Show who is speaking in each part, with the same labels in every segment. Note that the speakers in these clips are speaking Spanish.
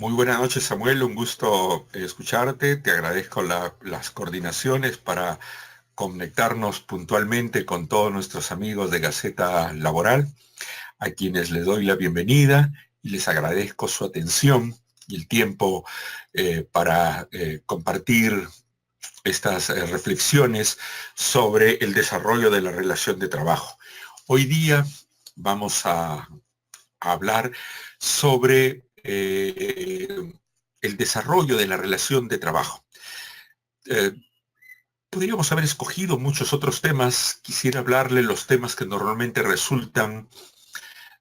Speaker 1: Muy buenas noches, Samuel. Un gusto escucharte. Te agradezco las coordinaciones para conectarnos puntualmente con todos nuestros amigos de Gaceta Laboral, a quienes les doy la bienvenida y les agradezco su atención y el tiempo para compartir estas reflexiones sobre el desarrollo de la relación de trabajo. Hoy día vamos a hablar sobre el desarrollo de la relación de trabajo. Eh, Podríamos haber escogido muchos otros temas. Quisiera hablarle los temas que normalmente resultan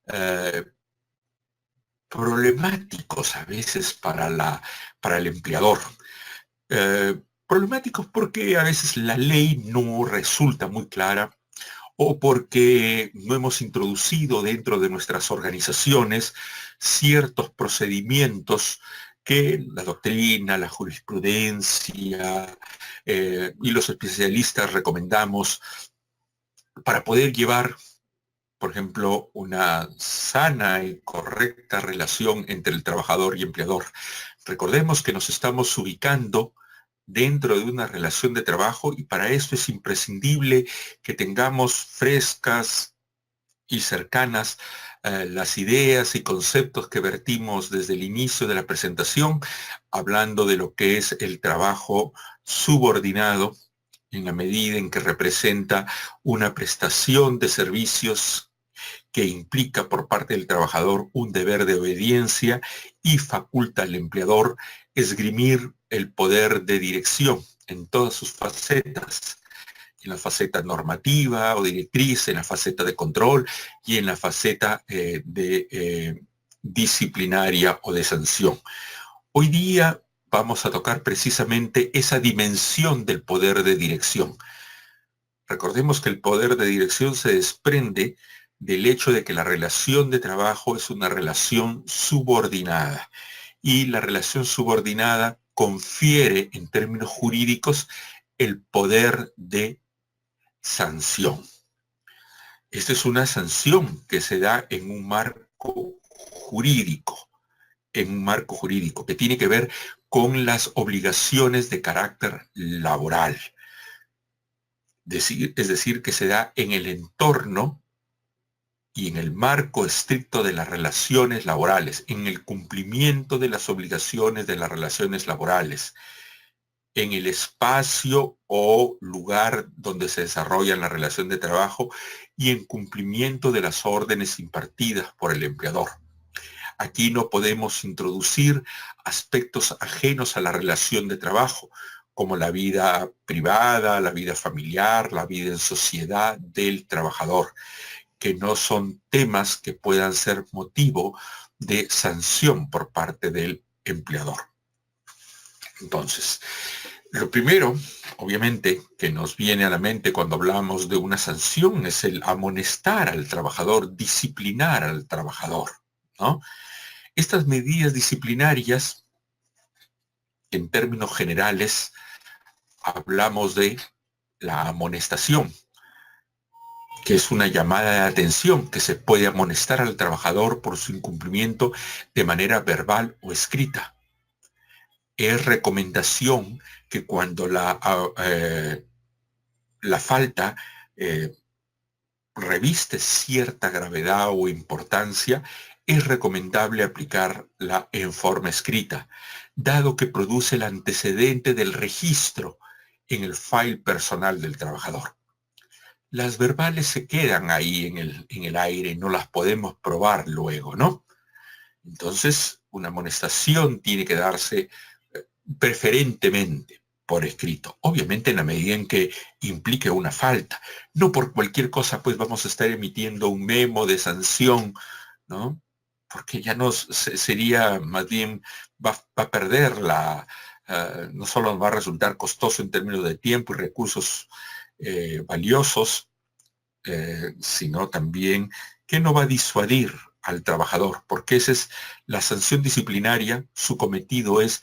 Speaker 1: eh, problemáticos a veces para el empleador. Problemáticos porque a veces la ley no resulta muy clara o porque no hemos introducido dentro de nuestras organizaciones ciertos procedimientos que la doctrina, la jurisprudencia y los especialistas recomendamos para poder llevar, por ejemplo, una sana y correcta relación entre el trabajador y empleador. Recordemos que nos estamos ubicando dentro de una relación de trabajo y para eso es imprescindible que tengamos frescas y cercanas las ideas y conceptos que vertimos desde el inicio de la presentación, hablando de lo que es el trabajo subordinado en la medida en que representa una prestación de servicios que implica por parte del trabajador un deber de obediencia y faculta al empleador esgrimir el poder de dirección en todas sus facetas, en la faceta normativa o directriz, en la faceta de control y en la faceta disciplinaria o de sanción. Hoy día vamos a tocar precisamente esa dimensión del poder de dirección. Recordemos que el poder de dirección se desprende del hecho de que la relación de trabajo es una relación subordinada y la relación subordinada confiere en términos jurídicos el poder de sanción. Esta es una sanción que se da en un marco jurídico, que tiene que ver con las obligaciones de carácter laboral. Es decir, que se da en el entorno y en el marco estricto de las relaciones laborales, en el cumplimiento de las obligaciones de las relaciones laborales, en el espacio o lugar donde se desarrolla la relación de trabajo y en cumplimiento de las órdenes impartidas por el empleador. Aquí no podemos introducir aspectos ajenos a la relación de trabajo, como la vida privada, la vida familiar, la vida en sociedad del trabajador, que no son temas que puedan ser motivo de sanción por parte del empleador. Entonces, lo primero, obviamente, que nos viene a la mente cuando hablamos de una sanción es el amonestar al trabajador, disciplinar al trabajador, ¿no? Estas medidas disciplinarias, en términos generales, hablamos de la amonestación, que es una llamada de atención que se puede amonestar al trabajador por su incumplimiento de manera verbal o escrita. Es recomendación que cuando la falta reviste cierta gravedad o importancia, es recomendable aplicarla en forma escrita, dado que produce el antecedente del registro en el file personal del trabajador. Las verbales se quedan ahí en el aire y no las podemos probar luego, ¿no? Entonces, una amonestación tiene que darse preferentemente por escrito, obviamente en la medida en que implique una falta. No por cualquier cosa, pues vamos a estar emitiendo un memo de sanción, ¿no? Porque ya sería, más bien, va a perder no solo nos va a resultar costoso en términos de tiempo y recursos valiosos, sino también que no va a disuadir al trabajador, porque esa es la sanción disciplinaria, su cometido es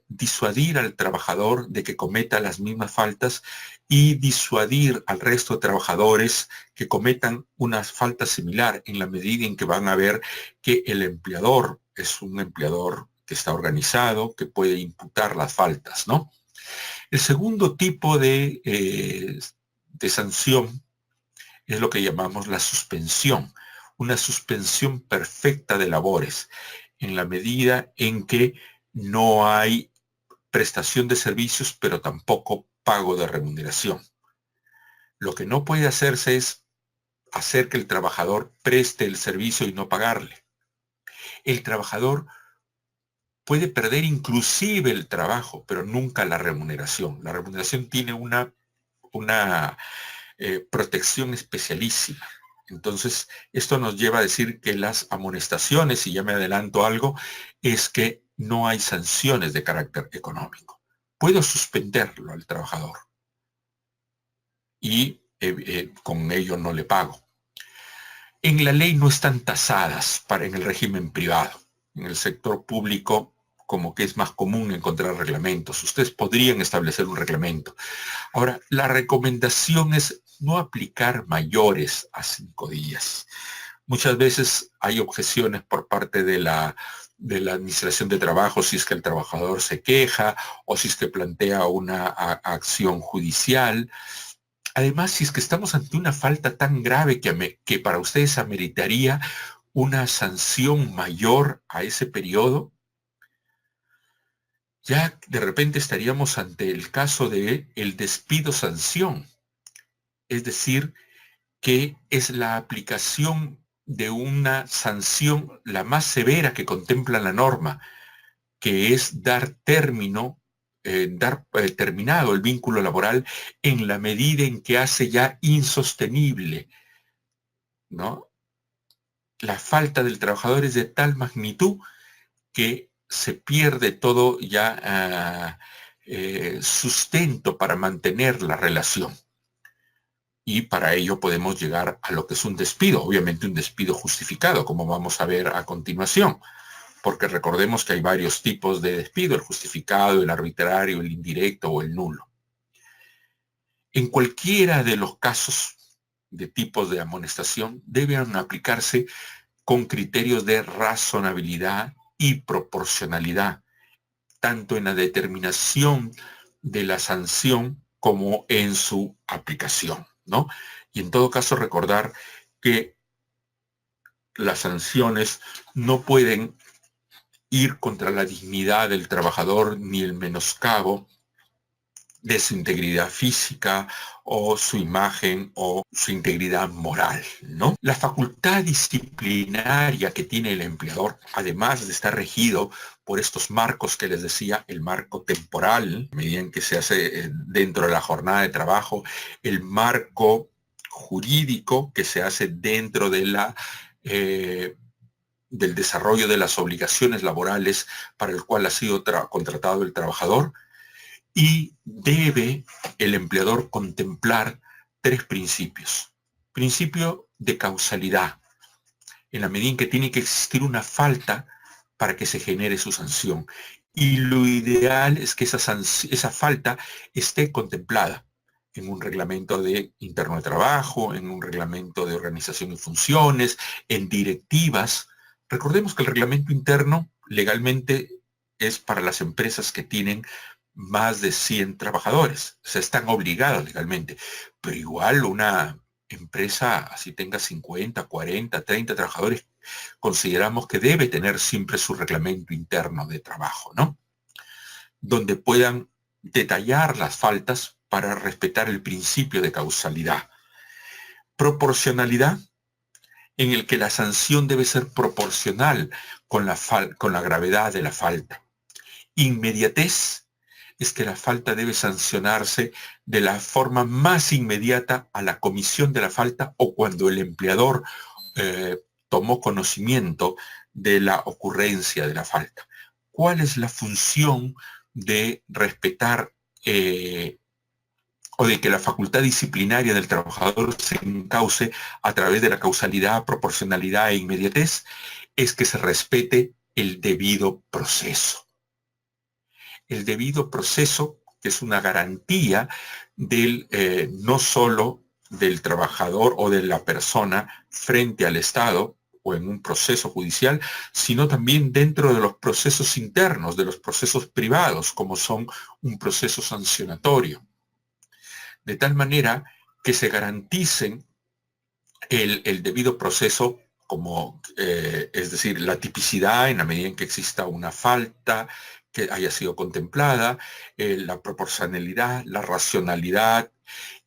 Speaker 1: disuadir al trabajador de que cometa las mismas faltas y disuadir al resto de trabajadores que cometan una falta similar en la medida en que van a ver que el empleador es un empleador que está organizado, que puede imputar las faltas, ¿no? El segundo tipo de sanción es lo que llamamos la suspensión, una suspensión perfecta de labores, en la medida en que no hay prestación de servicios, pero tampoco pago de remuneración. Lo que no puede hacerse es hacer que el trabajador preste el servicio y no pagarle. El trabajador puede perder inclusive el trabajo, pero nunca la remuneración. La remuneración tiene una protección especialísima. Entonces, esto nos lleva a decir que las amonestaciones, y ya me adelanto algo, es que no hay sanciones de carácter económico. Puedo suspenderlo al trabajador y con ello no le pago. En la ley no están tasadas en el régimen privado. En el sector público, como que es más común encontrar reglamentos. Ustedes podrían establecer un reglamento. Ahora, la recomendación es no aplicar mayores a 5 días. Muchas veces hay objeciones por parte de la Administración de Trabajo si es que el trabajador se queja o si es que plantea una acción judicial. Además, si es que estamos ante una falta tan grave que para ustedes ameritaría una sanción mayor a ese periodo, ya de repente estaríamos ante el caso de el despido sanción. Es decir, que es la aplicación de una sanción la más severa que contempla la norma, que es dar terminado el vínculo laboral en la medida en que hace ya insostenible, ¿no? La falta del trabajador es de tal magnitud que se pierde todo ya sustento para mantener la relación. Y para ello podemos llegar a lo que es un despido, obviamente un despido justificado, como vamos a ver a continuación, porque recordemos que hay varios tipos de despido, el justificado, el arbitrario, el indirecto o el nulo. En cualquiera de los casos de tipos de amonestación deben aplicarse con criterios de razonabilidad y proporcionalidad, tanto en la determinación de la sanción como en su aplicación, ¿no? Y en todo caso recordar que las sanciones no pueden ir contra la dignidad del trabajador ni el menoscabo de su integridad física o su imagen o su integridad moral, ¿no? La facultad disciplinaria que tiene el empleador, además de estar regido por estos marcos que les decía, el marco temporal, medida en que se hace dentro de la jornada de trabajo, el marco jurídico que se hace dentro de del desarrollo de las obligaciones laborales para el cual ha sido contratado el trabajador, y debe el empleador contemplar 3 principios. Principio de causalidad, en la medida en que tiene que existir una falta para que se genere su sanción. Y lo ideal es que esa falta esté contemplada en un reglamento interno de trabajo, en un reglamento de organización y funciones, en directivas. Recordemos que el reglamento interno legalmente es para las empresas que tienen más de 100 trabajadores. O sea, están obligados legalmente. Pero igual una empresa, así tenga 50, 40, 30 trabajadores, consideramos que debe tener siempre su reglamento interno de trabajo, ¿no? Donde puedan detallar las faltas para respetar el principio de causalidad. Proporcionalidad, en el que la sanción debe ser proporcional con la gravedad de la falta. Inmediatez, es que la falta debe sancionarse de la forma más inmediata a la comisión de la falta o cuando el empleador tomó conocimiento de la ocurrencia de la falta. ¿Cuál es la función de respetar o de que la facultad disciplinaria del trabajador se encauce a través de la causalidad, proporcionalidad e inmediatez? Es que se respete el debido proceso. El debido proceso, que es una garantía no solo del trabajador o de la persona frente al Estado, o en un proceso judicial, sino también dentro de los procesos internos, de los procesos privados, como son un proceso sancionatorio. De tal manera que se garanticen el debido proceso, como, es decir, la tipicidad en la medida en que exista una falta que haya sido contemplada, la proporcionalidad, la racionalidad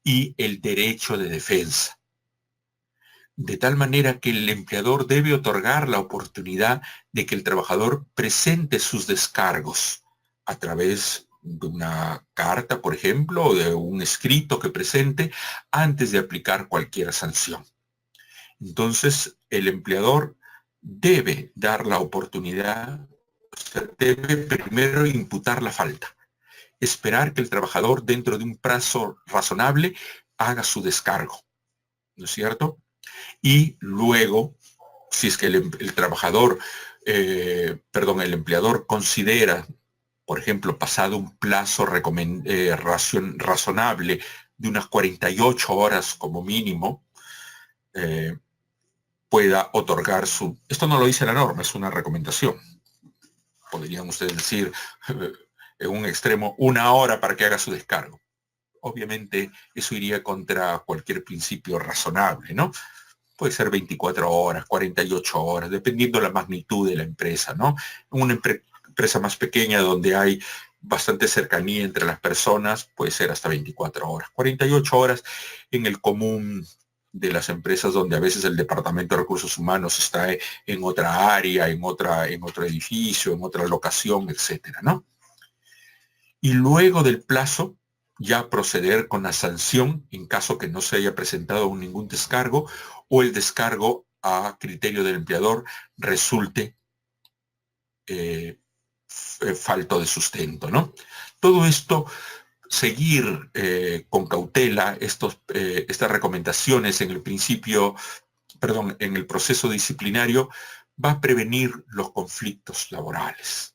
Speaker 1: y el derecho de defensa. De tal manera que el empleador debe otorgar la oportunidad de que el trabajador presente sus descargos a través de una carta, por ejemplo, o de un escrito que presente antes de aplicar cualquier sanción. Entonces, el empleador debe dar la oportunidad, o sea, debe primero imputar la falta, esperar que el trabajador dentro de un plazo razonable haga su descargo, ¿no es cierto? Y luego, si es que el trabajador, el empleador considera, por ejemplo, pasado un plazo razonable de unas 48 horas como mínimo, pueda otorgar su... Esto no lo dice la norma, es una recomendación. Podrían ustedes decir, en un extremo, 1 hora para que haga su descargo. Obviamente eso iría contra cualquier principio razonable, ¿no? Puede ser 24 horas, 48 horas, dependiendo de la magnitud de la empresa, ¿no? Una empresa más pequeña donde hay bastante cercanía entre las personas, puede ser hasta 24 horas. 48 horas en el común de las empresas donde a veces el Departamento de Recursos Humanos está en otra área, en otro edificio, en otra locación, etcétera, ¿no? Y luego del plazo, ya proceder con la sanción en caso que no se haya presentado ningún descargo o el descargo a criterio del empleador resulte falto de sustento, ¿no? Todo esto, seguir con cautela estas recomendaciones en el en el proceso disciplinario va a prevenir los conflictos laborales,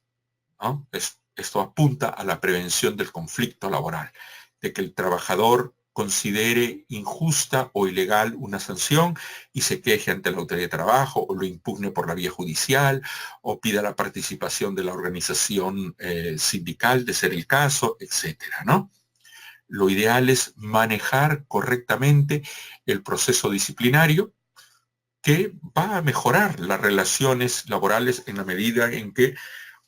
Speaker 1: ¿no? Esto apunta a la prevención del conflicto laboral, de que el trabajador considere injusta o ilegal una sanción y se queje ante la autoridad de trabajo o lo impugne por la vía judicial o pida la participación de la organización sindical, de ser el caso, etcétera, ¿no? Lo ideal es manejar correctamente el proceso disciplinario que va a mejorar las relaciones laborales en la medida en que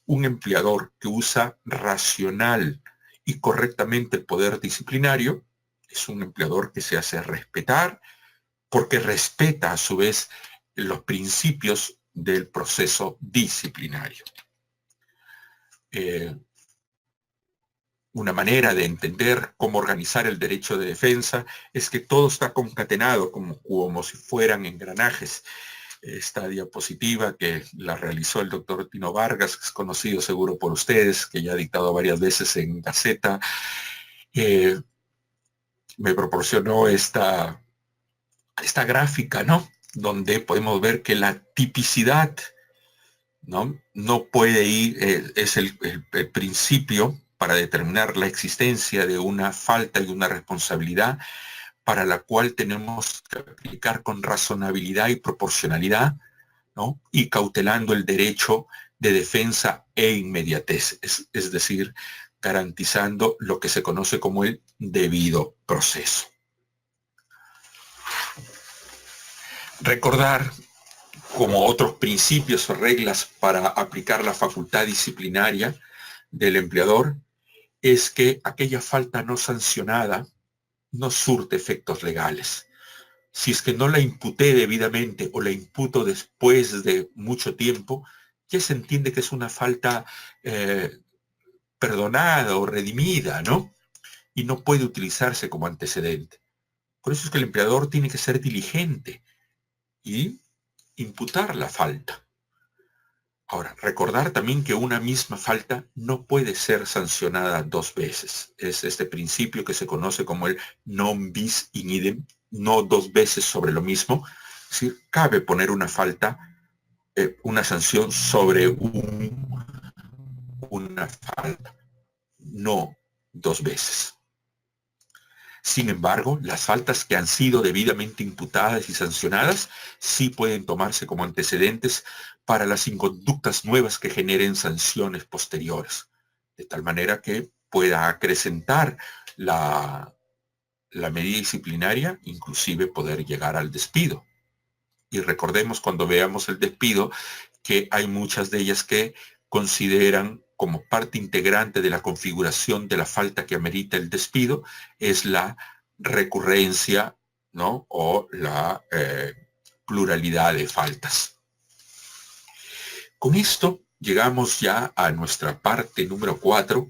Speaker 1: un empleador que usa racional y correctamente el poder disciplinario es un empleador que se hace respetar porque respeta a su vez los principios del proceso disciplinario. Una manera de entender cómo organizar el derecho de defensa es que todo está concatenado como si fueran engranajes. Esta diapositiva que la realizó el doctor Tino Vargas, que es conocido seguro por ustedes, que ya ha dictado varias veces en Gaceta, me proporcionó esta gráfica, ¿no? Donde podemos ver que la tipicidad, no puede ir, es el principio para determinar la existencia de una falta y una responsabilidad para la cual tenemos que aplicar con razonabilidad y proporcionalidad, ¿no? Y cautelando el derecho de defensa e inmediatez, es decir, garantizando lo que se conoce como el debido proceso. Recordar como otros principios o reglas para aplicar la facultad disciplinaria del empleador es que aquella falta no sancionada no surte efectos legales. Si es que no la imputé debidamente o la imputo después de mucho tiempo, ya se entiende que es una falta perdonada o redimida, ¿no? Y no puede utilizarse como antecedente. Por eso es que el empleador tiene que ser diligente y imputar la falta. Ahora, recordar también que una misma falta no puede ser sancionada 2 veces. Es este principio que se conoce como el non bis in idem, no 2 veces sobre lo mismo. Es decir, cabe poner una falta, una sanción sobre una falta, no 2 veces. Sin embargo, las faltas que han sido debidamente imputadas y sancionadas sí pueden tomarse como antecedentes para las inconductas nuevas que generen sanciones posteriores, de tal manera que pueda acrecentar la medida disciplinaria, inclusive poder llegar al despido. Y recordemos cuando veamos el despido que hay muchas de ellas que consideran como parte integrante de la configuración de la falta que amerita el despido es la recurrencia, ¿no? O la pluralidad de faltas. Con esto llegamos ya a nuestra parte número 4.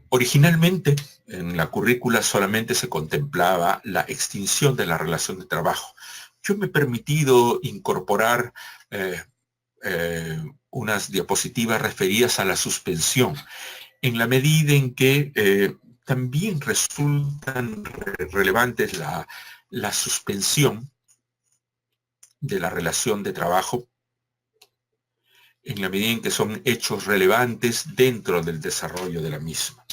Speaker 1: Originalmente en la currícula solamente se contemplaba la extinción de la relación de trabajo. Yo me he permitido incorporar unas diapositivas referidas a la suspensión, en la medida en que también resultan relevantes la suspensión de la relación de trabajo, en la medida en que son hechos relevantes dentro del desarrollo de la misma.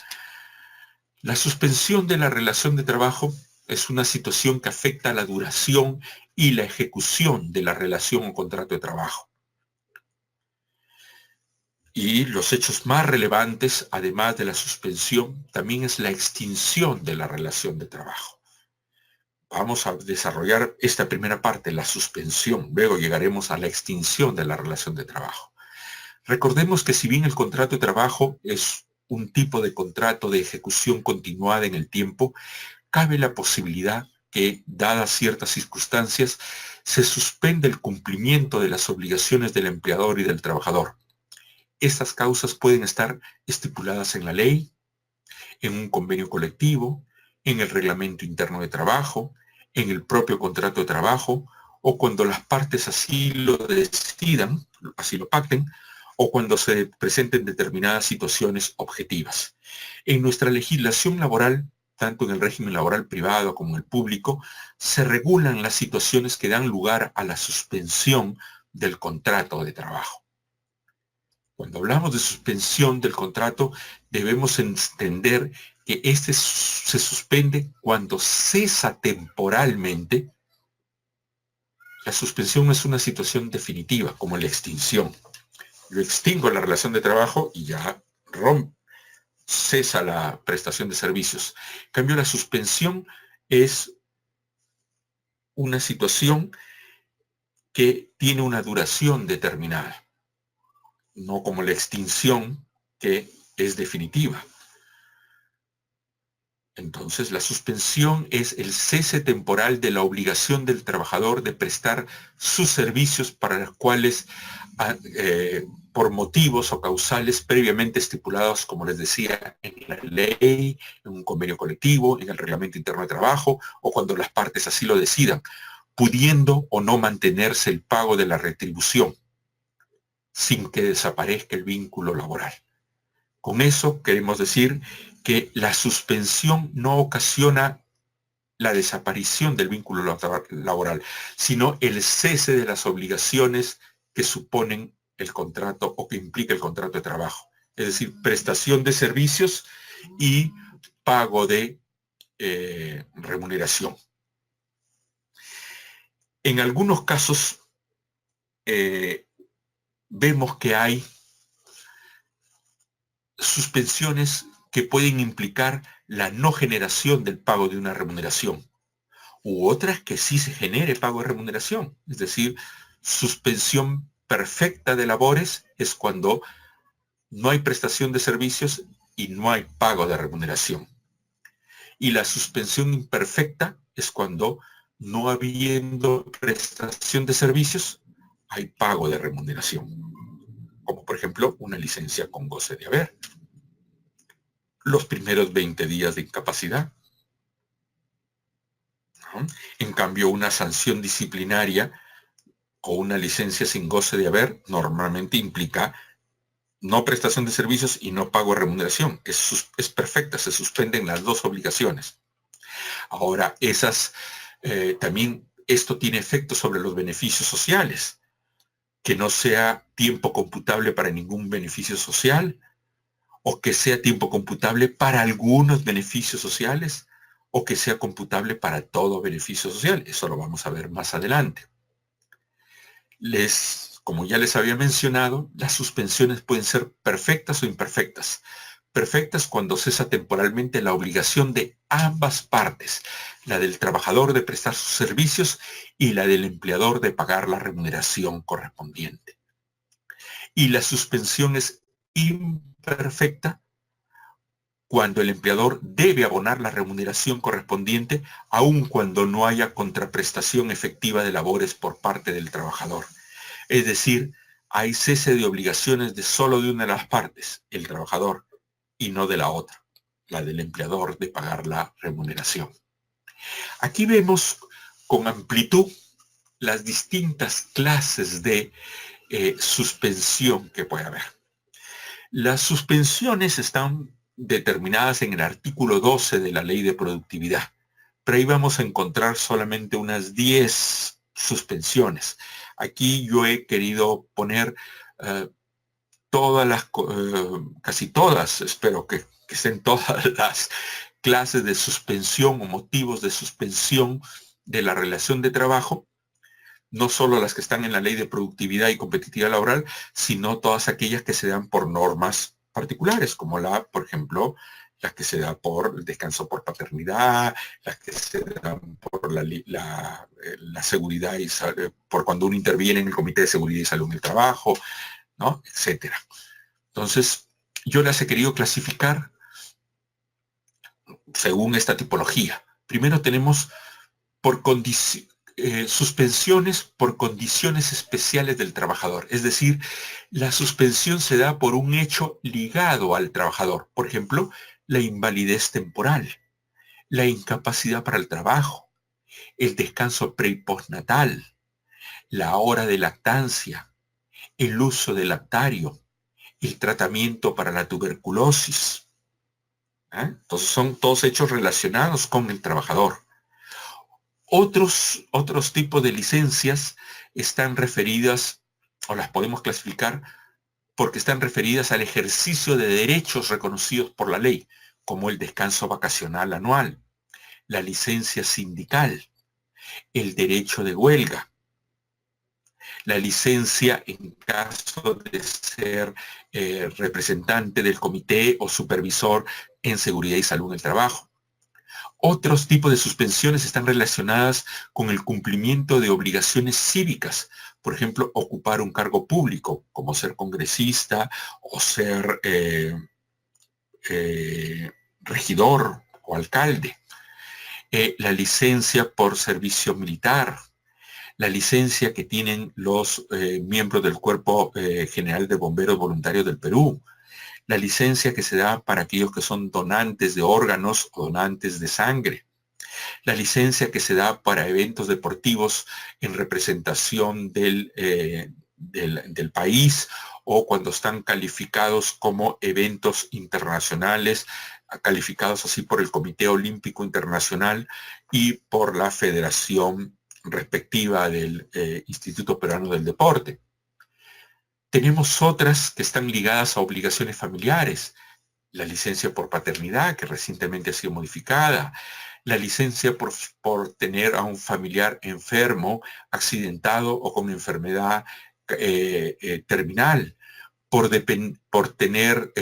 Speaker 1: La suspensión de la relación de trabajo es una situación que afecta a la duración y la ejecución de la relación o contrato de trabajo. Y los hechos más relevantes, además de la suspensión, también es la extinción de la relación de trabajo. Vamos a desarrollar esta primera parte, la suspensión. Luego llegaremos a la extinción de la relación de trabajo. Recordemos que si bien el contrato de trabajo es un tipo de contrato de ejecución continuada en el tiempo, cabe la posibilidad que, dadas ciertas circunstancias, se suspende el cumplimiento de las obligaciones del empleador y del trabajador. Estas causas pueden estar estipuladas en la ley, en un convenio colectivo, en el reglamento interno de trabajo, en el propio contrato de trabajo, o cuando las partes así lo decidan, así lo pacten, o cuando se presenten determinadas situaciones objetivas. En nuestra legislación laboral, tanto en el régimen laboral privado como en el público, se regulan las situaciones que dan lugar a la suspensión del contrato de trabajo. Cuando hablamos de suspensión del contrato, debemos entender que este se suspende cuando cesa temporalmente. La suspensión es una situación definitiva, como la extinción. Yo extingo la relación de trabajo y ya cesa la prestación de servicios. En cambio, la suspensión es una situación que tiene una duración determinada, no como la extinción, que es definitiva. Entonces, la suspensión es el cese temporal de la obligación del trabajador de prestar sus servicios para los cuales, por motivos o causales previamente estipulados, como les decía, en la ley, en un convenio colectivo, en el reglamento interno de trabajo, o cuando las partes así lo decidan, pudiendo o no mantenerse el pago de la retribución, sin que desaparezca el vínculo laboral. Con eso queremos decir que la suspensión no ocasiona la desaparición del vínculo laboral, sino el cese de las obligaciones que suponen el contrato o que implica el contrato de trabajo. Es decir, prestación de servicios y pago de remuneración. En algunos casos vemos que hay suspensiones que pueden implicar la no generación del pago de una remuneración, u otras que sí se genere pago de remuneración. Es decir, suspensión perfecta de labores es cuando no hay prestación de servicios y no hay pago de remuneración. Y la suspensión imperfecta es cuando, no habiendo prestación de servicios, hay pago de remuneración. Como por ejemplo una licencia con goce de haber. Los primeros 20 días de incapacidad. ¿No? En cambio, una sanción disciplinaria o una licencia sin goce de haber normalmente implica no prestación de servicios y no pago de remuneración. Es perfecta, se suspenden las dos obligaciones. Ahora, también esto tiene efectos sobre los beneficios sociales. Que no sea tiempo computable para ningún beneficio social, o que sea tiempo computable para algunos beneficios sociales, o que sea computable para todo beneficio social. Eso lo vamos a ver más adelante. Como ya les había mencionado, las suspensiones pueden ser perfectas o imperfectas. Perfectas cuando cesa temporalmente la obligación de ambas partes, la del trabajador de prestar sus servicios y la del empleador de pagar la remuneración correspondiente. Y la suspensión es imperfecta cuando el empleador debe abonar la remuneración correspondiente, aun cuando no haya contraprestación efectiva de labores por parte del trabajador. Es decir, hay cese de obligaciones de solo de una de las partes, el trabajador, y no de la otra, la del empleador de pagar la remuneración. Aquí vemos con amplitud las distintas clases de suspensión que puede haber. Las suspensiones están determinadas en el artículo 12 de la Ley de Productividad, pero ahí vamos a encontrar solamente unas 10 suspensiones. Aquí yo he querido poner casi todas, espero que estén todas las clases de suspensión o motivos de suspensión de la relación de trabajo, no solo las que están en la Ley de Productividad y Competitividad Laboral, sino todas aquellas que se dan por normas particulares, como por ejemplo, las que se da por el descanso por paternidad, las que se dan por la seguridad y por cuando uno interviene en el Comité de Seguridad y Salud en el Trabajo, ¿no? Etcétera. Entonces, yo las he querido clasificar según esta tipología. Primero tenemos suspensiones por condiciones especiales del trabajador. Es decir, la suspensión se da por un hecho ligado al trabajador. Por ejemplo, la invalidez temporal, la incapacidad para el trabajo, el descanso pre y postnatal, la hora de lactancia, el uso del lactario, el tratamiento para la tuberculosis. Entonces son todos hechos relacionados con el trabajador. Otros tipos de licencias están referidas, o las podemos clasificar, porque están referidas al ejercicio de derechos reconocidos por la ley, como el descanso vacacional anual, la licencia sindical, el derecho de huelga, la licencia en caso de ser representante del comité o supervisor en seguridad y salud en el trabajo. Otros tipos de suspensiones están relacionadas con el cumplimiento de obligaciones cívicas, por ejemplo, ocupar un cargo público, como ser congresista o ser regidor o alcalde. La licencia por servicio militar, la licencia que tienen los miembros del Cuerpo General de Bomberos Voluntarios del Perú, la licencia que se da para aquellos que son donantes de órganos o donantes de sangre, la licencia que se da para eventos deportivos en representación del país o cuando están calificados como eventos internacionales, calificados así por el Comité Olímpico Internacional y por la Federación respectiva del Instituto Peruano del Deporte. Tenemos otras que están ligadas a obligaciones familiares, la licencia por paternidad, que recientemente ha sido modificada, la licencia por tener a un familiar enfermo, accidentado o con enfermedad terminal, por tener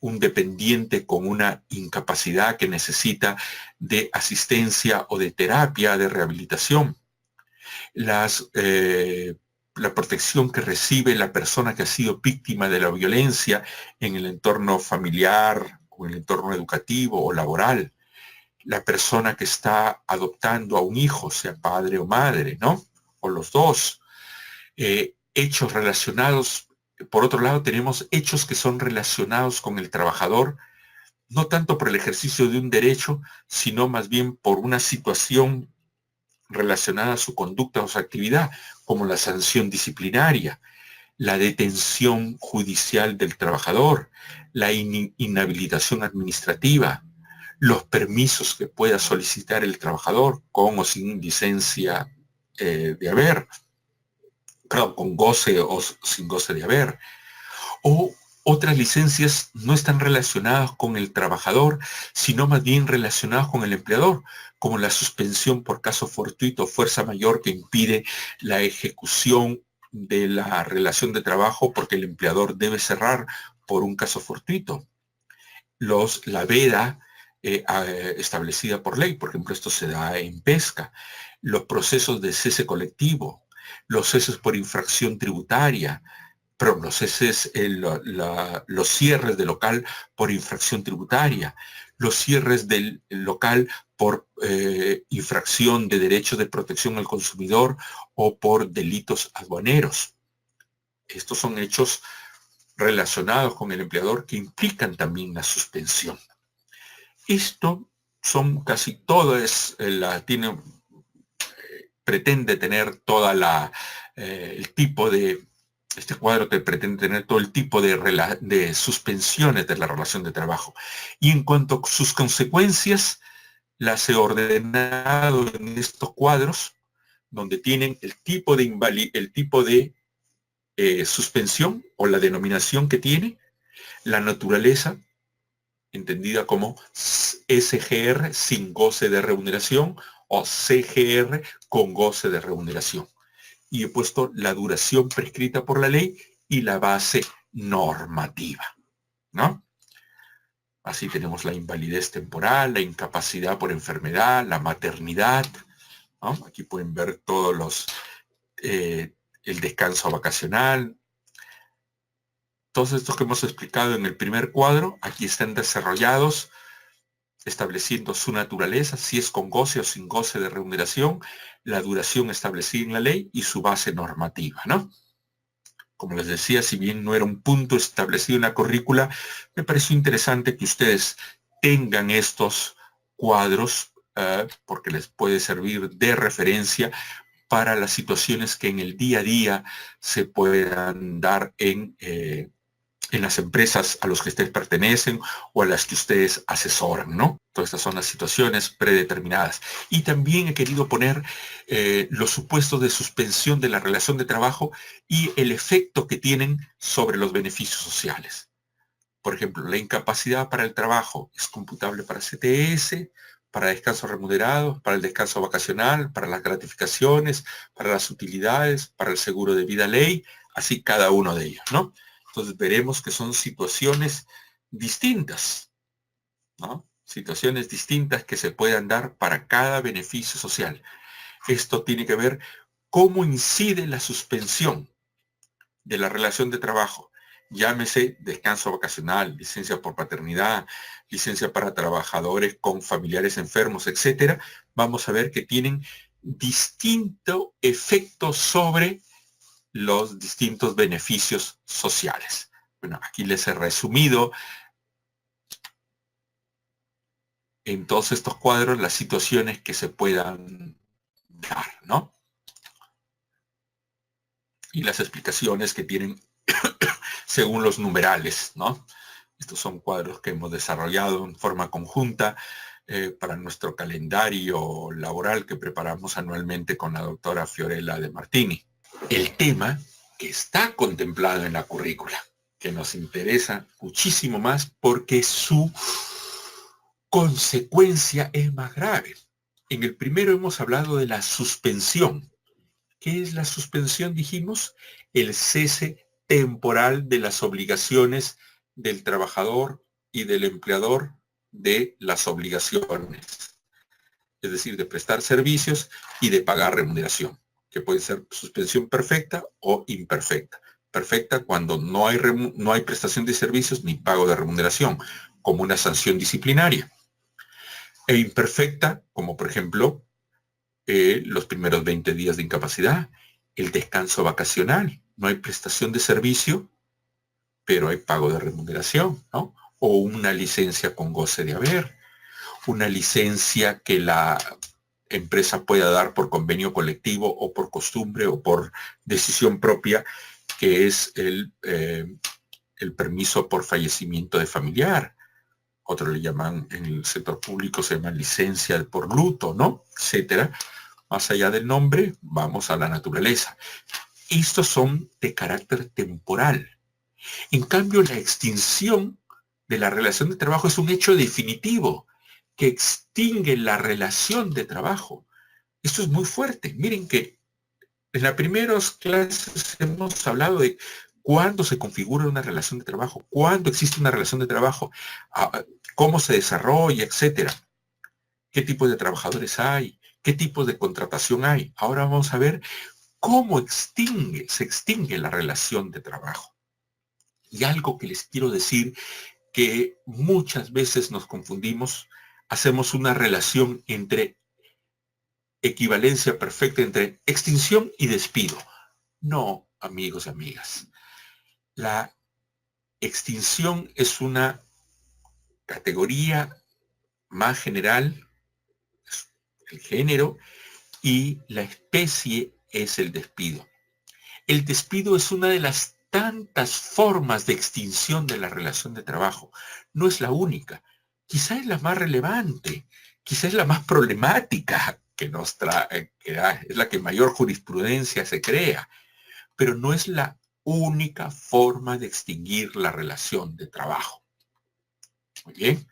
Speaker 1: un dependiente con una incapacidad que necesita de asistencia o de terapia, de rehabilitación. La protección que recibe la persona que ha sido víctima de la violencia en el entorno familiar o en el entorno educativo o laboral. La persona que está adoptando a un hijo, sea padre o madre, ¿no? O los dos. Hechos relacionados, por otro lado, tenemos hechos que son relacionados con el trabajador, no tanto por el ejercicio de un derecho, sino más bien por una situación relacionada a su conducta o su actividad, como la sanción disciplinaria, la detención judicial del trabajador, la inhabilitación administrativa, los permisos que pueda solicitar el trabajador con o sin licencia de haber, claro, con goce o sin goce de haber, o Otras licencias no están relacionadas con el trabajador, sino más bien relacionadas con el empleador, como la suspensión por caso fortuito o fuerza mayor que impide la ejecución de la relación de trabajo porque el empleador debe cerrar por un caso fortuito. La veda establecida por ley, por ejemplo, esto se da en pesca, los procesos de cese colectivo, los ceses por infracción tributaria, pero los ceses, los cierres de local por infracción tributaria, los cierres del local por infracción de derechos de protección al consumidor o por delitos aduaneros. Estos son hechos relacionados con el empleador que implican también la suspensión. Esto son casi todas, pretende tener toda el tipo de, este cuadro te pretende tener todo el tipo de suspensiones de la relación de trabajo. Y en cuanto a sus consecuencias, las he ordenado en estos cuadros, donde tienen el tipo de suspensión o la denominación que tiene, la naturaleza, entendida como SGR sin goce de remuneración o CGR con goce de remuneración. Y he puesto la duración prescrita por la ley y la base normativa, ¿no? Así tenemos la invalidez temporal, la incapacidad por enfermedad, la maternidad, ¿no? Aquí pueden ver todos el descanso vacacional. Todos estos que hemos explicado en el primer cuadro, aquí están desarrollados, estableciendo su naturaleza, si es con goce o sin goce de remuneración, la duración establecida en la ley y su base normativa, ¿no? Como les decía, si bien no era un punto establecido en la currícula, me pareció interesante que ustedes tengan estos cuadros porque les puede servir de referencia para las situaciones que en el día a día se puedan dar en las empresas a las que ustedes pertenecen o a las que ustedes asesoran, ¿no? Todas estas son las situaciones predeterminadas. Y también he querido poner los supuestos de suspensión de la relación de trabajo y el efecto que tienen sobre los beneficios sociales. Por ejemplo, la incapacidad para el trabajo es computable para CTS, para descanso remunerado, para el descanso vacacional, para las gratificaciones, para las utilidades, para el seguro de vida ley, así cada uno de ellos, ¿no? Entonces veremos que son situaciones distintas, ¿no? Situaciones distintas que se puedan dar para cada beneficio social. Esto tiene que ver cómo incide la suspensión de la relación de trabajo. Llámese descanso vacacional, licencia por paternidad, licencia para trabajadores con familiares enfermos, etcétera. Vamos a ver que tienen distinto efecto sobre los distintos beneficios sociales. Bueno, aquí les he resumido en todos estos cuadros las situaciones que se puedan dar, ¿no? Y las explicaciones que tienen según los numerales, ¿no? Estos son cuadros que hemos desarrollado en forma conjunta para nuestro calendario laboral que preparamos anualmente con la doctora Fiorella De Martini. El tema que está contemplado en la currícula, que nos interesa muchísimo más porque su consecuencia es más grave. En el primero hemos hablado de la suspensión. ¿Qué es la suspensión? Dijimos, el cese temporal de las obligaciones del trabajador y del empleador de las obligaciones, es decir, de prestar servicios y de pagar remuneración, que puede ser suspensión perfecta o imperfecta. Perfecta cuando no hay prestación de servicios ni pago de remuneración, como una sanción disciplinaria. E imperfecta, como por ejemplo los primeros 20 días de incapacidad, el descanso vacacional, no hay prestación de servicio, pero hay pago de remuneración, ¿no? O una licencia con goce de haber, una licencia que la empresa pueda dar por convenio colectivo o por costumbre o por decisión propia, que es el permiso por fallecimiento de familiar. Otros le llaman, en el sector público se llama licencia por luto, ¿no? Etcétera. Más allá del nombre, vamos a la naturaleza. Estos son de carácter temporal. En cambio, la extinción de la relación de trabajo es un hecho definitivo que extingue la relación de trabajo. Esto es muy fuerte. Miren que en las primeras clases hemos hablado de cuándo se configura una relación de trabajo, cuándo existe una relación de trabajo, cómo se desarrolla, etcétera. ¿Qué tipo de trabajadores hay? ¿Qué tipo de contratación hay? Ahora vamos a ver cómo se extingue la relación de trabajo. Y algo que les quiero decir, que muchas veces nos confundimos, hacemos una relación entre equivalencia perfecta entre extinción y despido. No, amigos y amigas. La extinción es una categoría más general, el género, y la especie es el despido. El despido es una de las tantas formas de extinción de la relación de trabajo. No es la única. Quizá es la más relevante, quizá es la más problemática que nos trae, es la que mayor jurisprudencia se crea, pero no es la única forma de extinguir la relación de trabajo. Muy bien,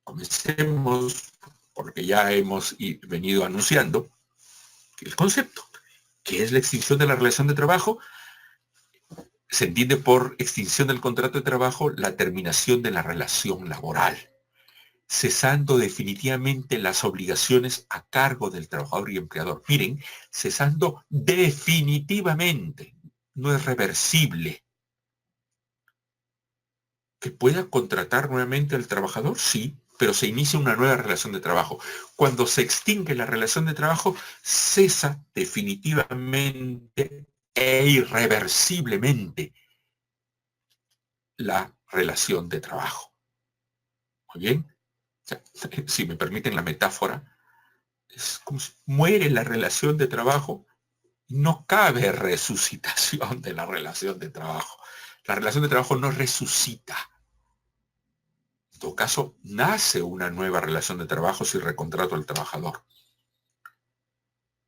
Speaker 1: comencemos porque ya hemos venido anunciando el concepto. ¿Qué es la extinción de la relación de trabajo? Se entiende por extinción del contrato de trabajo la terminación de la relación laboral, cesando definitivamente las obligaciones a cargo del trabajador y empleador. Miren, cesando definitivamente, no es reversible. ¿Que pueda contratar nuevamente al trabajador? Sí, pero se inicia una nueva relación de trabajo. Cuando se extingue la relación de trabajo, cesa definitivamente e irreversiblemente la relación de trabajo. Muy bien. O sea, si me permiten la metáfora, es como si muere la relación de trabajo, no cabe resucitación de la relación de trabajo. La relación de trabajo no resucita. En todo caso, nace una nueva relación de trabajo si recontrato al trabajador.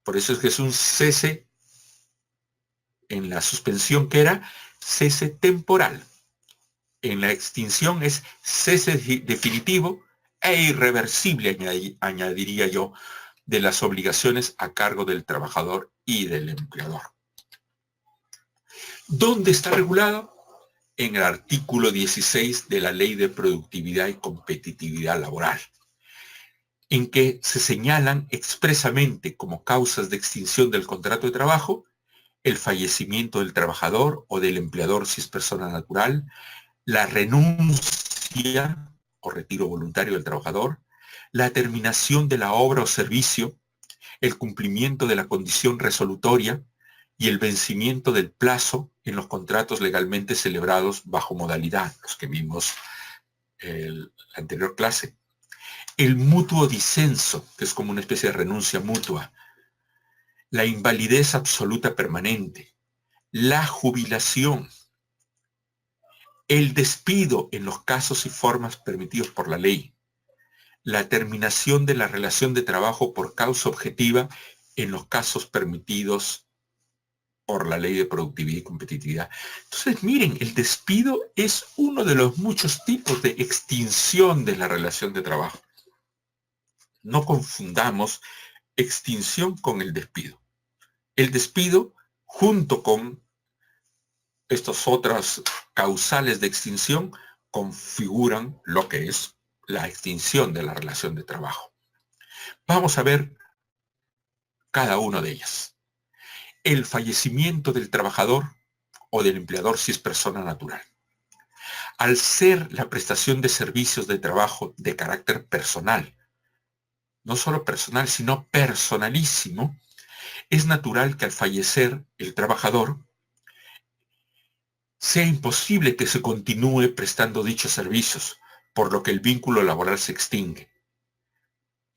Speaker 1: Por eso es que es un cese en la suspensión, que era cese temporal. En la extinción es cese definitivo e irreversible, añadiría yo, de las obligaciones a cargo del trabajador y del empleador. ¿Dónde está regulado? En el artículo 16 de la Ley de Productividad y Competitividad Laboral, en que se señalan expresamente como causas de extinción del contrato de trabajo el fallecimiento del trabajador o del empleador si es persona natural, la renuncia o retiro voluntario del trabajador, la terminación de la obra o servicio, el cumplimiento de la condición resolutoria y el vencimiento del plazo en los contratos legalmente celebrados bajo modalidad, los que vimos en la anterior clase. El mutuo disenso, que es como una especie de renuncia mutua. La invalidez absoluta permanente. La jubilación. El despido en los casos y formas permitidos por la ley. La terminación de la relación de trabajo por causa objetiva en los casos permitidos por la Ley de Productividad y Competitividad. Entonces, miren, el despido es uno de los muchos tipos de extinción de la relación de trabajo. No confundamos extinción con el despido. El despido, junto con estas otras causales de extinción, configuran lo que es la extinción de la relación de trabajo. Vamos a ver cada una de ellas. El fallecimiento del trabajador o del empleador si es persona natural. Al ser la prestación de servicios de trabajo de carácter personal, no solo personal, sino personalísimo, es natural que al fallecer el trabajador sea imposible que se continúe prestando dichos servicios, por lo que el vínculo laboral se extingue.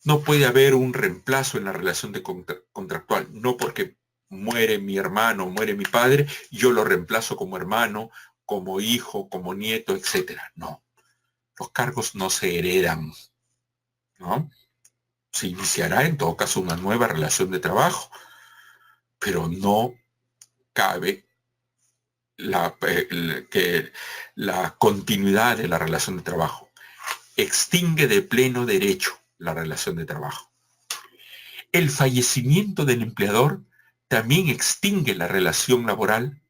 Speaker 1: No puede haber un reemplazo en la relación de contractual, no porque muere mi hermano, muere mi padre, yo lo reemplazo como hermano, como hijo, como nieto, etc. No, los cargos no se heredan, ¿no? Se iniciará en todo caso una nueva relación de trabajo, pero no cabe que la continuidad de la relación de trabajo. Extingue de pleno derecho la relación de trabajo. El fallecimiento del empleador también extingue la relación laboral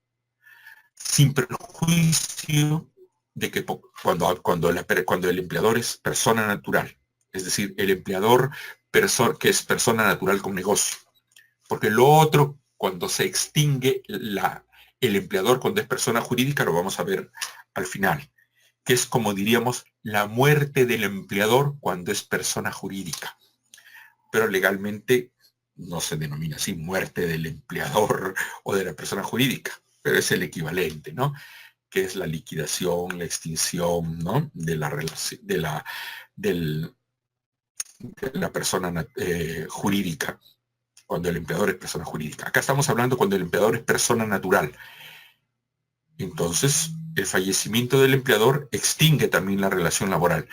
Speaker 1: sin perjuicio de que cuando el empleador es persona natural, es decir, el empleador que es persona natural con negocio. Porque lo otro, cuando se extingue el empleador cuando es persona jurídica, lo vamos a ver al final, que es como diríamos la muerte del empleador cuando es persona jurídica. Pero legalmente no se denomina así muerte del empleador o de la persona jurídica, pero es el equivalente, ¿no? Que es la liquidación, la extinción, ¿no? De la relación, de la persona jurídica, cuando el empleador es persona jurídica. Acá estamos hablando cuando el empleador es persona natural. Entonces, el fallecimiento del empleador extingue también la relación laboral,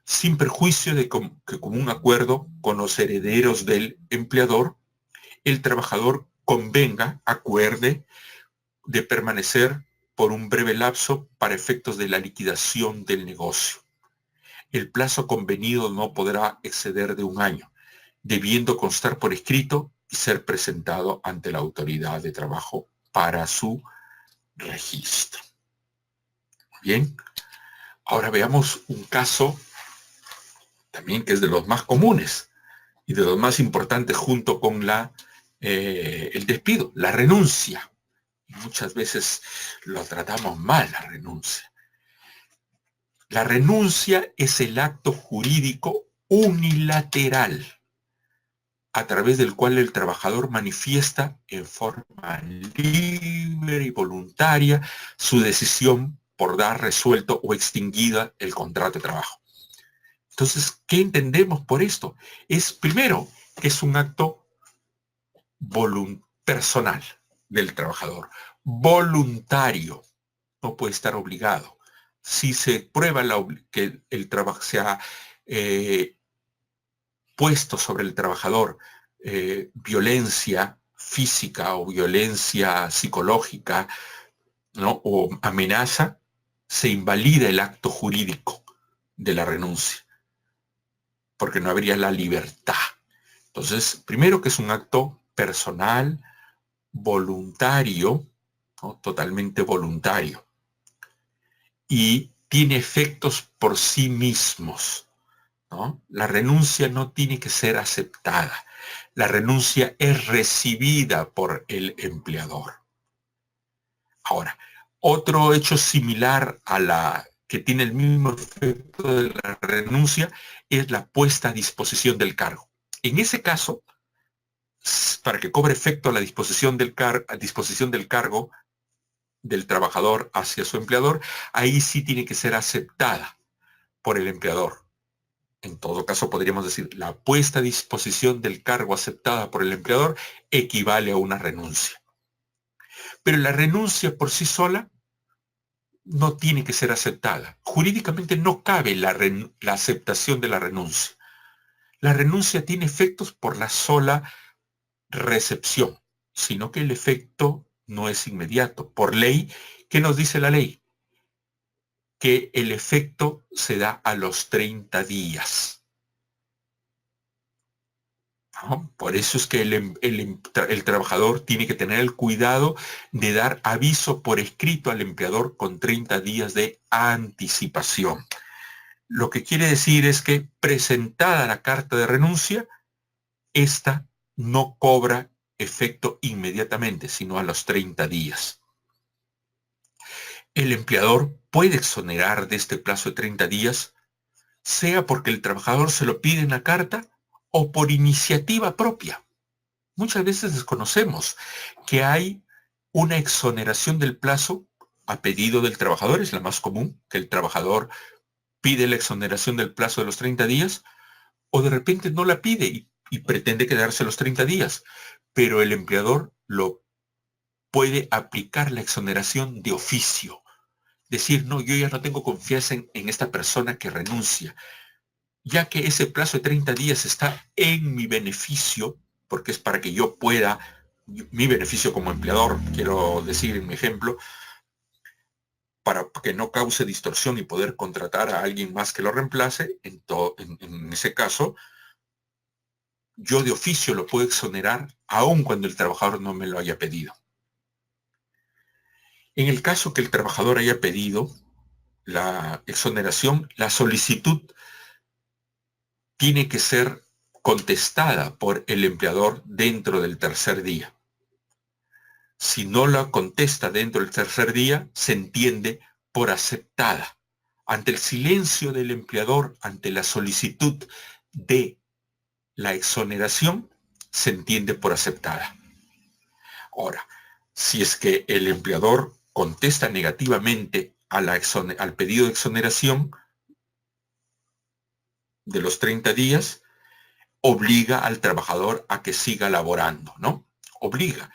Speaker 1: sin perjuicio de que común acuerdo con los herederos del empleador, el trabajador acuerde de permanecer por un breve lapso para efectos de la liquidación del negocio. El plazo convenido no podrá exceder de 1 año, debiendo constar por escrito y ser presentado ante la autoridad de trabajo para su registro. Bien, ahora veamos un caso también que es de los más comunes y de los más importantes junto con el despido, la renuncia. Muchas veces lo tratamos mal, la renuncia. La renuncia es el acto jurídico unilateral a través del cual el trabajador manifiesta en forma libre y voluntaria su decisión por dar resuelto o extinguida el contrato de trabajo. Entonces, ¿qué entendemos por esto? Es primero que es un acto personal del trabajador, voluntario, no puede estar obligado. Si se prueba que el trabajo se ha puesto sobre el trabajador violencia física o violencia psicológica, ¿no? O amenaza, se invalida el acto jurídico de la renuncia, porque no habría la libertad. Entonces, primero que es un acto personal, voluntario, ¿no? Totalmente voluntario, y tiene efectos por sí mismos, ¿no? La renuncia no tiene que ser aceptada. La renuncia es recibida por el empleador. Ahora, otro hecho similar a que tiene el mismo efecto de la renuncia es la puesta a disposición del cargo. En ese caso, para que cobre efecto la disposición del cargo del trabajador hacia su empleador, ahí sí tiene que ser aceptada por el empleador. En todo caso, podríamos decir, la puesta a disposición del cargo aceptada por el empleador equivale a una renuncia. Pero la renuncia por sí sola no tiene que ser aceptada. Jurídicamente no cabe la aceptación de la renuncia. La renuncia tiene efectos por la sola recepción, sino que el efecto no es inmediato. Por ley, ¿qué nos dice la ley? Que el efecto se da a los 30 días. ¿No? Por eso es que el trabajador tiene que tener el cuidado de dar aviso por escrito al empleador con 30 días de anticipación. Lo que quiere decir es que presentada la carta de renuncia, esta no cobra efecto inmediatamente, sino a los 30 días. El empleador puede exonerar de este plazo de 30 días, sea porque el trabajador se lo pide en la carta o por iniciativa propia. Muchas veces desconocemos que hay una exoneración del plazo a pedido del trabajador, es la más común, que el trabajador pide la exoneración del plazo de los 30 días, o de repente no la pide y pretende quedarse los 30 días, pero el empleador lo puede aplicar la exoneración de oficio. Decir, no, yo ya no tengo confianza en esta persona que renuncia, ya que ese plazo de 30 días está en mi beneficio, porque es para que yo pueda, mi beneficio como empleador, quiero decir en mi ejemplo, para que no cause distorsión y poder contratar a alguien más que lo reemplace, en ese caso, yo de oficio lo puedo exonerar aun cuando el trabajador no me lo haya pedido. En el caso que el trabajador haya pedido la exoneración, la solicitud tiene que ser contestada por el empleador dentro del tercer día. Si no la contesta dentro del tercer día, se entiende por aceptada. Ante el silencio del empleador, ante la solicitud de la exoneración, se entiende por aceptada. Ahora, si es que el empleador contesta negativamente al pedido de exoneración de los 30 días, obliga al trabajador a que siga laborando, ¿no? Obliga.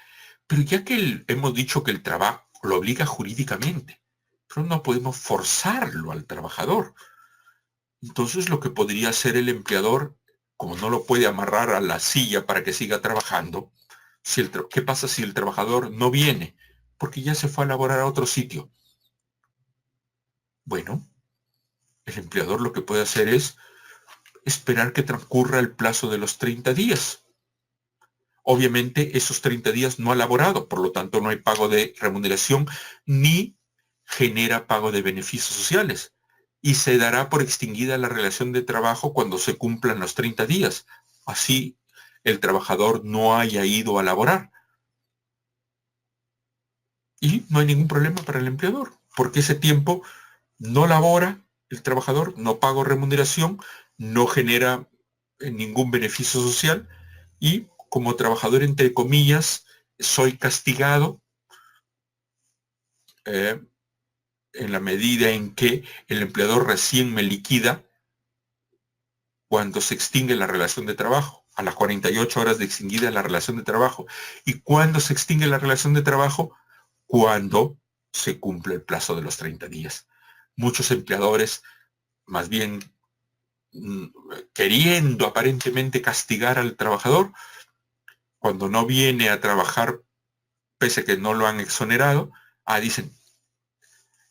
Speaker 1: Pero ya que hemos dicho que el trabajo lo obliga jurídicamente, pero no podemos forzarlo al trabajador. Entonces lo que podría hacer el empleador, como no lo puede amarrar a la silla para que siga trabajando, ¿qué pasa si el trabajador no viene? Porque ya se fue a laborar a otro sitio. Bueno, el empleador lo que puede hacer es esperar que transcurra el plazo de los 30 días. Obviamente esos 30 días no ha laborado, por lo tanto no hay pago de remuneración ni genera pago de beneficios sociales. Y se dará por extinguida la relación de trabajo cuando se cumplan los 30 días. Así el trabajador no haya ido a laborar. Y no hay ningún problema para el empleador, porque ese tiempo no labora el trabajador, no paga remuneración, no genera ningún beneficio social y como trabajador, entre comillas, soy castigado en la medida en que el empleador recién me liquida cuando se extingue la relación de trabajo, a las 48 horas de extinguida la relación de trabajo. ¿Y cuándo se extingue la relación de trabajo? Cuando se cumple el plazo de los 30 días. Muchos empleadores, más bien queriendo aparentemente castigar al trabajador, cuando no viene a trabajar, pese a que no lo han exonerado, dicen,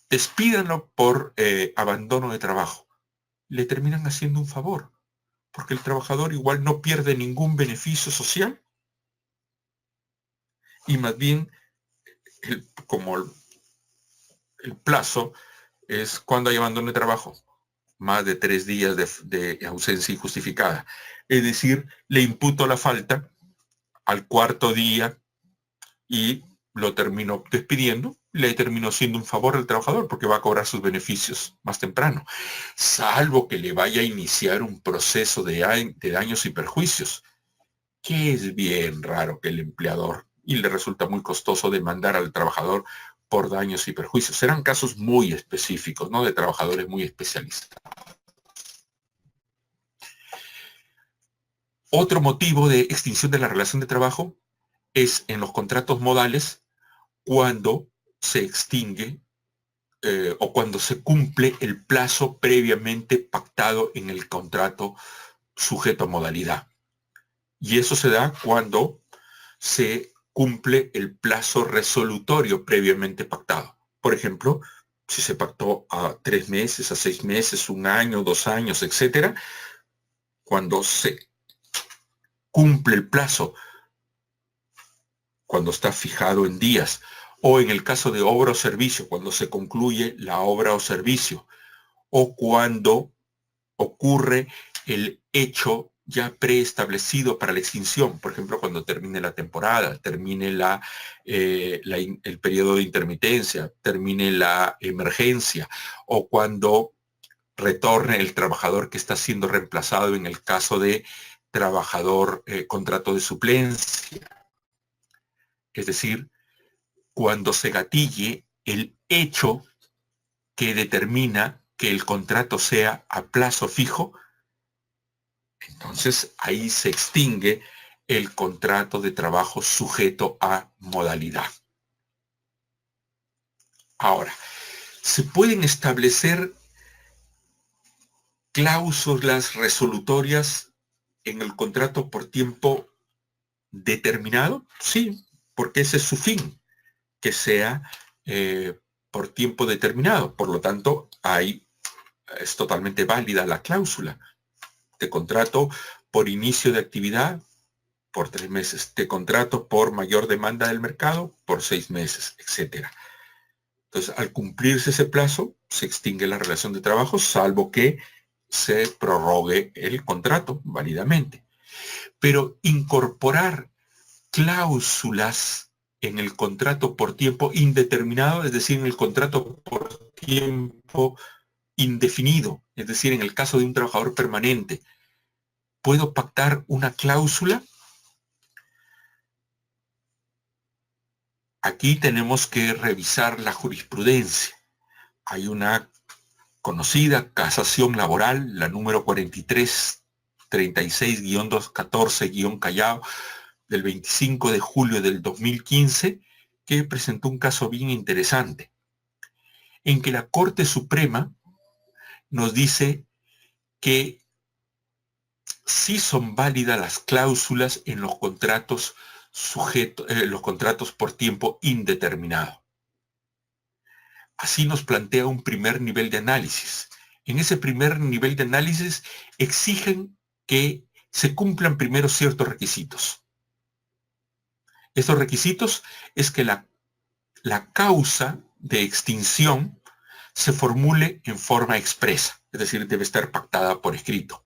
Speaker 1: despídanlo por abandono de trabajo. Le terminan haciendo un favor, porque el trabajador igual no pierde ningún beneficio social y más bien, como el plazo es cuando hay abandono de trabajo, más de 3 días de ausencia injustificada. Es decir, le imputo la falta al cuarto día y lo termino despidiendo, le termino haciendo un favor al trabajador porque va a cobrar sus beneficios más temprano, salvo que le vaya a iniciar un proceso de daños y perjuicios, que es bien raro que el empleador, y le resulta muy costoso demandar al trabajador por daños y perjuicios. Serán casos muy específicos, ¿no? De trabajadores muy especialistas. Otro motivo de extinción de la relación de trabajo es en los contratos modales cuando se extingue o cuando se cumple el plazo previamente pactado en el contrato sujeto a modalidad. Y eso se da cuando se cumple el plazo resolutorio previamente pactado. Por ejemplo, si se pactó a 3 meses, a 6 meses, 1 año, 2 años, etcétera, cuando se cumple el plazo, cuando está fijado en días, o en el caso de obra o servicio, cuando se concluye la obra o servicio, o cuando ocurre el hecho ya preestablecido para la extinción, por ejemplo, cuando termine la temporada, termine el periodo de intermitencia, termine la emergencia, o cuando retorne el trabajador que está siendo reemplazado en el caso de trabajador contrato de suplencia. Es decir, cuando se gatille el hecho que determina que el contrato sea a plazo fijo, entonces ahí se extingue el contrato de trabajo sujeto a modalidad. Ahora, se pueden establecer cláusulas resolutorias en el contrato por tiempo determinado, sí, porque ese es su fin, que sea por tiempo determinado. Por lo tanto, es totalmente válida la cláusula. Te contrato por inicio de actividad por 3 meses. Te contrato por mayor demanda del mercado por 6 meses, etc. Entonces, al cumplirse ese plazo, se extingue la relación de trabajo, salvo que se prorrogue el contrato válidamente. Pero incorporar cláusulas en el contrato por tiempo indeterminado, es decir, en el contrato por tiempo indefinido, es decir, en el caso de un trabajador permanente, ¿puedo pactar una cláusula? Aquí tenemos que revisar la jurisprudencia. Hay una conocida casación laboral, la número 4336-214-Callao, del 25 de julio del 2015, que presentó un caso bien interesante, en que la Corte Suprema nos dice que sí son válidas las cláusulas en los contratos los contratos por tiempo indeterminado. Así nos plantea un primer nivel de análisis. En ese primer nivel de análisis exigen que se cumplan primero ciertos requisitos. Estos requisitos es que la causa de extinción se formule en forma expresa, es decir, debe estar pactada por escrito.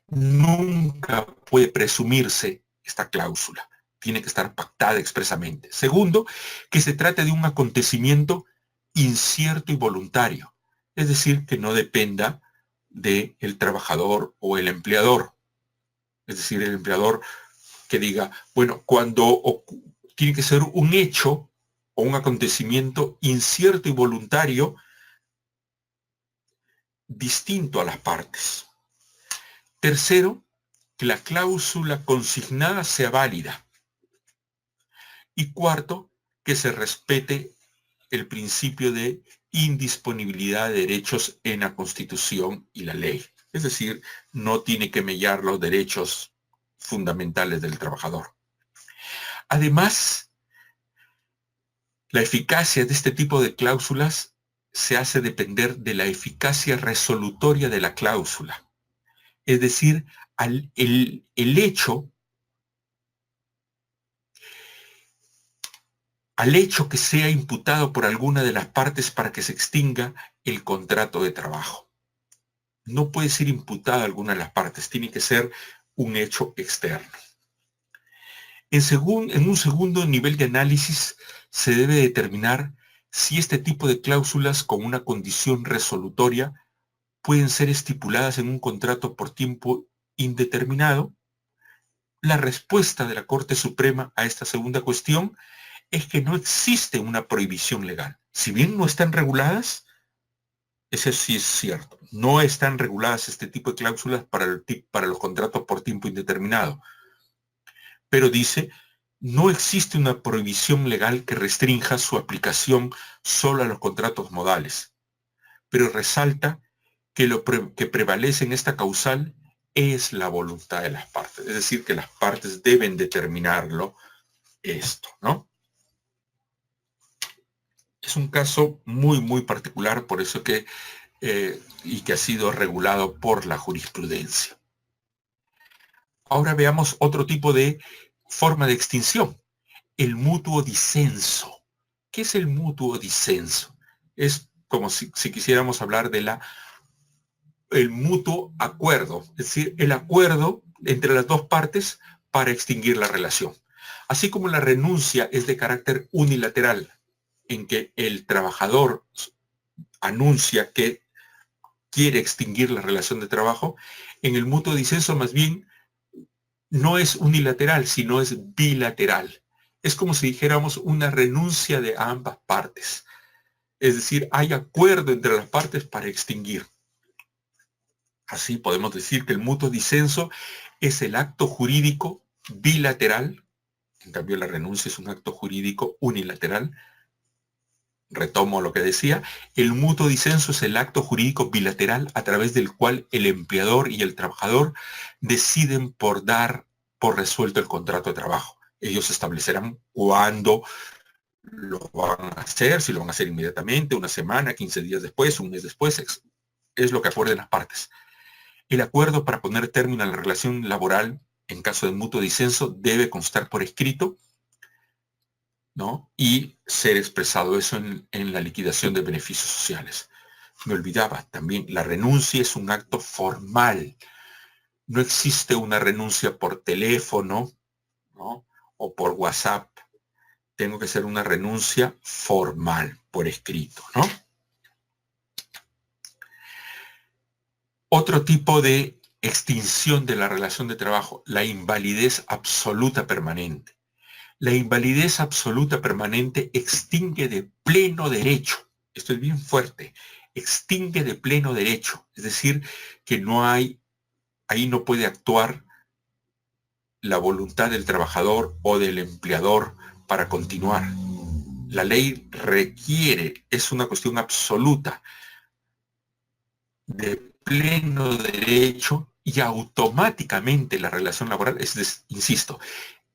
Speaker 1: Nunca puede presumirse esta cláusula, tiene que estar pactada expresamente. Segundo, que se trate de un acontecimiento incierto y voluntario, es decir, que no dependa del trabajador o el empleador. Es decir, el empleador que diga, bueno, tiene que ser un hecho o un acontecimiento incierto y voluntario distinto a las partes. Tercero, que la cláusula consignada sea válida. Y cuarto, que se respete el principio de indisponibilidad de derechos en la Constitución y la ley. Es decir, no tiene que mellar los derechos fundamentales del trabajador. Además, la eficacia de este tipo de cláusulas se hace depender de la eficacia resolutoria de la cláusula. Es decir, el hecho que sea imputado por alguna de las partes para que se extinga el contrato de trabajo. No puede ser imputada alguna de las partes, tiene que ser un hecho externo. En un segundo nivel de análisis se debe determinar si este tipo de cláusulas con una condición resolutoria pueden ser estipuladas en un contrato por tiempo indeterminado. La respuesta de la Corte Suprema a esta segunda cuestión es que no existe una prohibición legal. Si bien no están reguladas, eso sí es cierto, no están reguladas este tipo de cláusulas para los contratos por tiempo indeterminado. Pero dice, no existe una prohibición legal que restrinja su aplicación solo a los contratos modales. Pero resalta que lo que prevalece en esta causal es la voluntad de las partes. Es decir, que las partes deben determinarlo esto, ¿no? Es un caso muy, muy particular, por eso que ha sido regulado por la jurisprudencia. Ahora veamos otro tipo de forma de extinción, el mutuo disenso. ¿Qué es el mutuo disenso? Es como si quisiéramos hablar de el mutuo acuerdo, es decir, el acuerdo entre las dos partes para extinguir la relación. Así como la renuncia es de carácter unilateral, en que el trabajador anuncia que quiere extinguir la relación de trabajo, en el mutuo disenso más bien no es unilateral, sino es bilateral. Es como si dijéramos una renuncia de ambas partes. Es decir, hay acuerdo entre las partes para extinguir. Así podemos decir que el mutuo disenso es el acto jurídico bilateral, en cambio la renuncia es un acto jurídico unilateral. Retomo lo que decía, el mutuo disenso es el acto jurídico bilateral a través del cual el empleador y el trabajador deciden por dar por resuelto el contrato de trabajo. Ellos establecerán cuándo lo van a hacer, si lo van a hacer inmediatamente, una semana, 15 días después, un mes después, es lo que acuerden las partes. El acuerdo para poner término a la relación laboral en caso de mutuo disenso debe constar por escrito, ¿no? Y ser expresado eso en la liquidación de beneficios sociales. Me olvidaba también, la renuncia es un acto formal. No existe una renuncia por teléfono, ¿no? O por WhatsApp. Tengo que ser una renuncia formal, por escrito, ¿no? Otro tipo de extinción de la relación de trabajo, la invalidez absoluta permanente. La invalidez absoluta permanente extingue de pleno derecho, esto es bien fuerte, extingue de pleno derecho, es decir, que no hay, ahí no puede actuar la voluntad del trabajador o del empleador para continuar. La ley requiere, es una cuestión absoluta, de pleno derecho y automáticamente la relación laboral, insisto,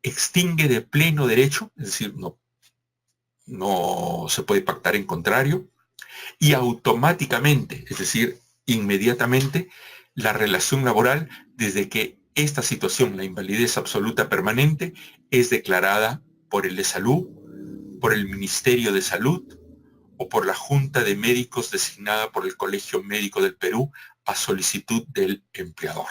Speaker 1: extingue de pleno derecho, es decir, no se puede pactar en contrario, y automáticamente, es decir, inmediatamente, la relación laboral desde que esta situación, la invalidez absoluta permanente, es declarada por el de salud, por el Ministerio de Salud o por la Junta de Médicos designada por el Colegio Médico del Perú a solicitud del empleador.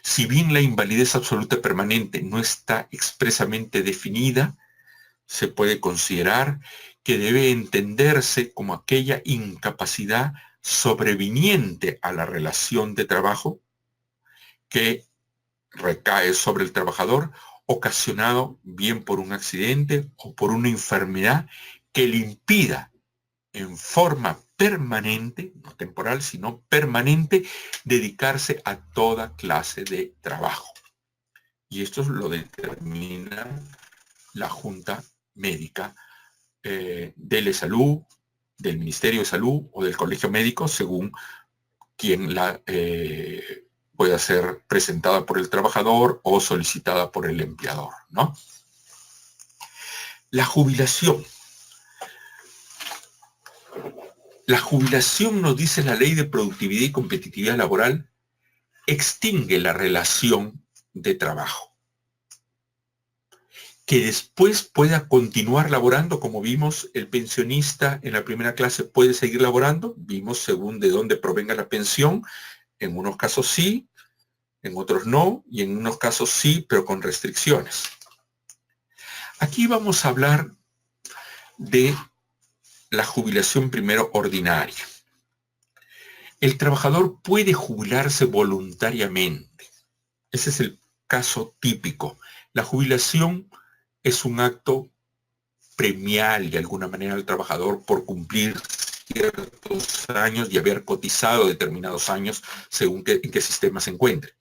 Speaker 1: Si bien la invalidez absoluta permanente no está expresamente definida, se puede considerar que debe entenderse como aquella incapacidad sobreviniente a la relación de trabajo que recae sobre el trabajador, ocasionado bien por un accidente o por una enfermedad que le impida en forma permanente, no temporal, sino permanente, dedicarse a toda clase de trabajo. Y esto lo determina la Junta Médica de Salud, del Ministerio de Salud o del Colegio Médico, según quien la pueda ser presentada por el trabajador o solicitada por el empleador, ¿no? La jubilación. La jubilación, nos dice la Ley de Productividad y Competitividad Laboral, extingue la relación de trabajo. Que después pueda continuar laborando, como vimos, el pensionista en la primera clase puede seguir laborando, vimos según de dónde provenga la pensión, en unos casos sí, en otros no, y en unos casos sí, pero con restricciones. Aquí vamos a hablar de la jubilación primero ordinaria. El trabajador puede jubilarse voluntariamente. Ese es el caso típico. La jubilación es un acto premial de alguna manera al trabajador por cumplir ciertos años y haber cotizado determinados años según en qué sistema se encuentre.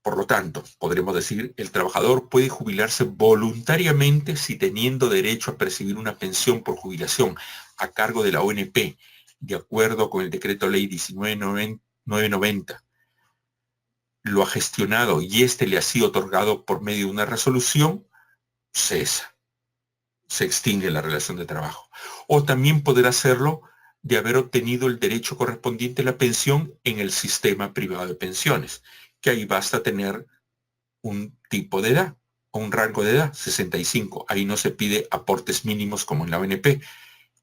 Speaker 1: Por lo tanto, podremos decir, el trabajador puede jubilarse voluntariamente si teniendo derecho a percibir una pensión por jubilación a cargo de la ONP, de acuerdo con el decreto ley 19.990, lo ha gestionado y este le ha sido otorgado por medio de una resolución, cesa, se extingue la relación de trabajo. O también podrá hacerlo de haber obtenido el derecho correspondiente a la pensión en el sistema privado de pensiones, que ahí basta tener un tipo de edad o un rango de edad, 65. Ahí no se pide aportes mínimos como en la ONP,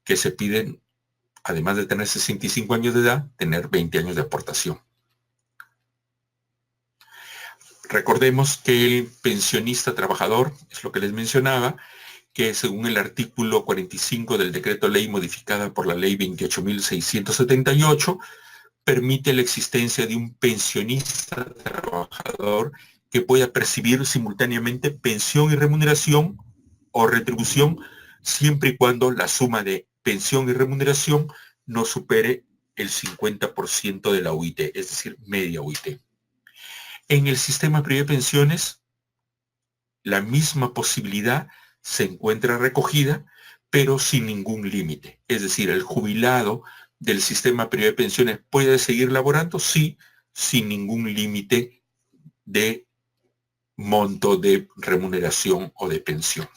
Speaker 1: que se piden, además de tener 65 años de edad, tener 20 años de aportación. Recordemos que el pensionista trabajador, es lo que les mencionaba, que según el artículo 45 del decreto ley modificada por la ley 28.678, permite la existencia de un pensionista trabajador que pueda percibir simultáneamente pensión y remuneración o retribución siempre y cuando la suma de pensión y remuneración no supere el 50% de la UIT, es decir, media UIT. En el sistema privado de pensiones, la misma posibilidad se encuentra recogida, pero sin ningún límite. Es decir, el jubilado del sistema privado de pensiones puede seguir laborando, sí, sin ningún límite de monto de remuneración o de pensión.